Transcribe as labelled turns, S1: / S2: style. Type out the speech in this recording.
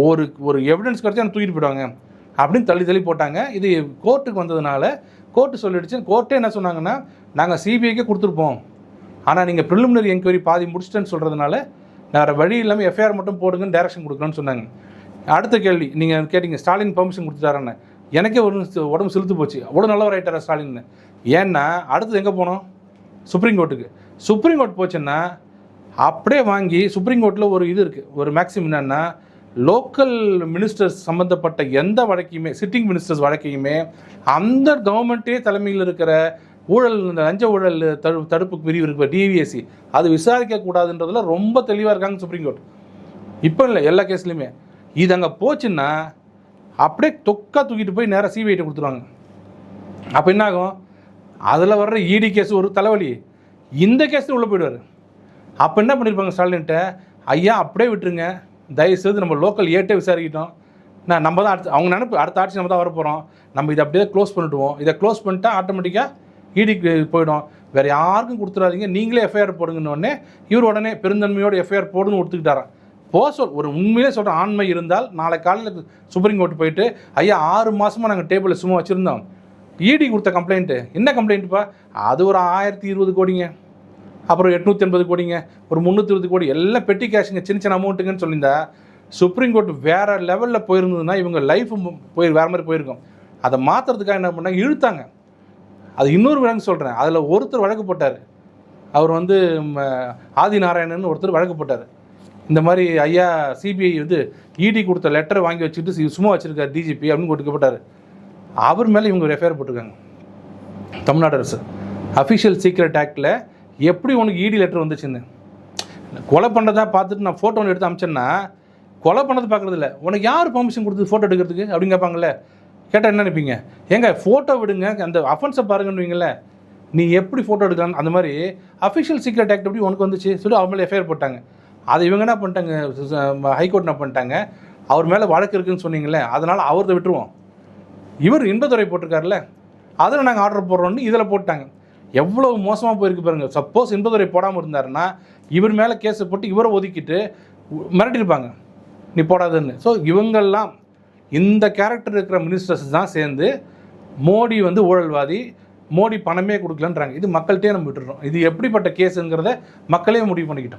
S1: ஒரு எவிடன்ஸ் கிடச்சி எனக்கு தூக்கிட்டு போயிடுவாங்க அப்படின்னு தள்ளி போட்டாங்க. இது கோர்ட்டுக்கு வந்ததுனால கோர்ட்டு சொல்லிடுச்சு. கோர்ட்டே என்ன சொன்னாங்கன்னா, நாங்கள் சிபிஐக்கே கொடுத்துருப்போம், ஆனால் நீங்கள் ப்ரிலிமினரி என்கொயரி பாதி முடிச்சிட்டேன்னு சொல்கிறதுனால வேறு வழி இல்லாமல் எஃப்ஐஆர் மட்டும் போடுங்கன்னு டைரக்ஷன் கொடுக்கணும்னு சொன்னாங்க. அடுத்த கேள்வி நீங்கள் கேட்டிங்க, ஸ்டாலின் பெர்மிஷன் கொடுத்துட்டாரன்னு. எனக்கே உடம்பு செலுத்து போச்சு, அவ்வளோ நல்லவர் ஆகிட்டாரா ஸ்டாலின். ஏன்னா அடுத்தது எங்கே போனோம்? சுப்ரீம் கோர்ட்டுக்கு. சுப்ரீம் கோர்ட் போச்சுன்னா அப்படியே வாங்கி, சுப்ரீம் கோர்ட்டில் ஒரு இது இருக்குது, ஒரு மேக்ஸிமம் என்னென்னா, லோக்கல் மினிஸ்டர்ஸ் சம்மந்தப்பட்ட எந்த வழக்கையுமே, சிட்டிங் மினிஸ்டர்ஸ் வழக்கையுமே அந்த கவர்மெண்ட்டே தலைமையில் இருக்கிற ஊழல், இந்த லஞ்ச ஊழல் தடுப்பு பிரிவு இருக்கிற டிவிஎஸ்சி அது விசாரிக்கக்கூடாதுன்றதுல ரொம்ப தெளிவாக இருக்காங்க சுப்ரீம் கோர்ட். இப்போ இல்லை, எல்லா கேஸ்லையுமே. இது அங்கே போச்சுன்னா அப்படியே தூக்கிட்டு போய் நேராக சிபிஐட்ட கொடுத்துருவாங்க. அப்போ என்ன ஆகும்? அதில் வர்ற இடி கேஸ் ஒரு தலைவலி, இந்த கேஸில் உள்ளே போயிடுவார். அப்போ என்ன பண்ணியிருப்பாங்க ஸ்டாலின்கிட்ட, ஐயா அப்படியே விட்டுருங்க, தயவுசெய்து நம்ம லோக்கல் ஏட்டே விசாரிக்கிட்டோம், நம்ம தான் அவங்க அடுத்த ஆட்சி நம்ம தான் வரப்போகிறோம், நம்ம இதை அப்படியே க்ளோஸ் பண்ணிவிடுவோம், இதை க்ளோஸ் பண்ணிட்டா ஆட்டோமேட்டிக்காக இடிக்கு போயிடும், வேறு யாருக்கும் கொடுத்துடாதீங்க, நீங்களே எஃப்ஐஆர் போடுங்கன்னு இவர் உடனே பெருந்தன்மையோடு எஃப்ஐஆர் போடுன்னு ஒத்துக்கிட்டாரான். ஒரு உண்மையிலே சொல்கிற ஆண்மை இருந்தால் நாளை காலையில் சுப்ரீம் கோர்ட்டு போயிட்டு, ஐயா 6 மாதமாக நாங்கள் டேபிளில் சும்மா வச்சுருந்தோம், இடி கொடுத்த கம்ப்ளைண்ட்டு என்ன கம்ப்ளைண்ட்டுப்பா, அது ஒரு 1020 கோடிங்க, அப்புறம் 880 கோடிங்க, ஒரு 320 கோடி, எல்லாம் பெட்டி கேஷுங்க, சின்ன அமௌண்ட்டுங்கன்னு சொல்லியிருந்தா சுப்ரீம் கோர்ட் வேறு லெவலில் போயிருந்ததுன்னா இவங்க லைஃப் வேறு மாதிரி போயிருக்கும். அதை மாற்றுறதுக்காக என்ன பண்ணாங்க, இழுத்தாங்க. அது இன்னொரு வழக்கு சொல்கிறேன், அதில் ஒருத்தர் வழக்கு போட்டார், அவர் ஆதிநாராயணன் ஒருத்தர் வழக்கு போட்டார். இந்த மாதிரி ஐயா சிபிஐ இடி கொடுத்த லெட்டரை வாங்கி வச்சுட்டு சும்மா வச்சுருக்கார் டிஜிபி அப்படின்னு கொடுக்கப்பட்டார். அவர் மேலே இவங்க ஒரு எஃப்ஐஆர் போட்டிருக்காங்க. தமிழ்நாடு அரசு அஃபிஷியல் சீக்ரெட் ஆக்டில் எப்படி உனக்கு இடி லெட்டர் வந்துச்சுன்னு, கொலை பண்ணுறதா பார்த்துட்டு நான் ஃபோட்டோ ஒன்று எடுத்து அமிச்சேன்னா, கொலை பண்ணது பார்க்குறது இல்லை, உனக்கு யார் பெர்மிஷன் கொடுத்து ஃபோட்டோ எடுக்கிறதுக்கு அப்படின்னு கேட்பாங்கல்ல. கேட்டால் என்ன நினைப்பீங்க, ஏங்க ஃபோட்டோ விடுங்க, அந்த அஃபென்ஸை பாருங்கன்னுவீங்களே, நீ எப்படி ஃபோட்டோ எடுக்கலான்னு. அந்த மாதிரி அஃபிஷியல் சீக்ரெட் ஆக்ட் எப்படி உனக்கு வந்துச்சு சொல்லி அவர் மேலே எஃப்ஐஆர் போட்டாங்க. அதை இவங்க என்ன பண்ணிட்டாங்க, ஹைகோர்ட் என்ன பண்ணிட்டாங்க, அவர் மேலே வழக்கு இருக்குதுன்னு சொன்னீங்களே, அதனால் அவர்தை விட்டுருவோம், இவர் இன்பதுரை போட்டிருக்காருல்ல, அதில் நாங்கள் ஆர்டர் போடுறோன்னு இதில் போட்டாங்க. எவ்வளோ மோசமாக போயிருக்கு பாருங்கள். சப்போஸ் இன்பதுரை போடாமல் இருந்தாருன்னா இவர் மேலே கேஸை போட்டு இவரை ஒதுக்கிட்டு மிரட்டிருப்பாங்க, நீ போடாதுன்னு. ஸோ இவங்கெல்லாம் இந்த கேரக்டர் இருக்கிற மினிஸ்டர்ஸ் தான் சேர்ந்து மோடி ஊழல்வாதி, மோடி பணமே கொடுக்கலன்றாங்க. இது மக்கள்கிட்டே நம்ம விட்டுறோம். இது எப்படிப்பட்ட கேஸுங்கிறத மக்களே முடிவு பண்ணிக்கிட்டோம்.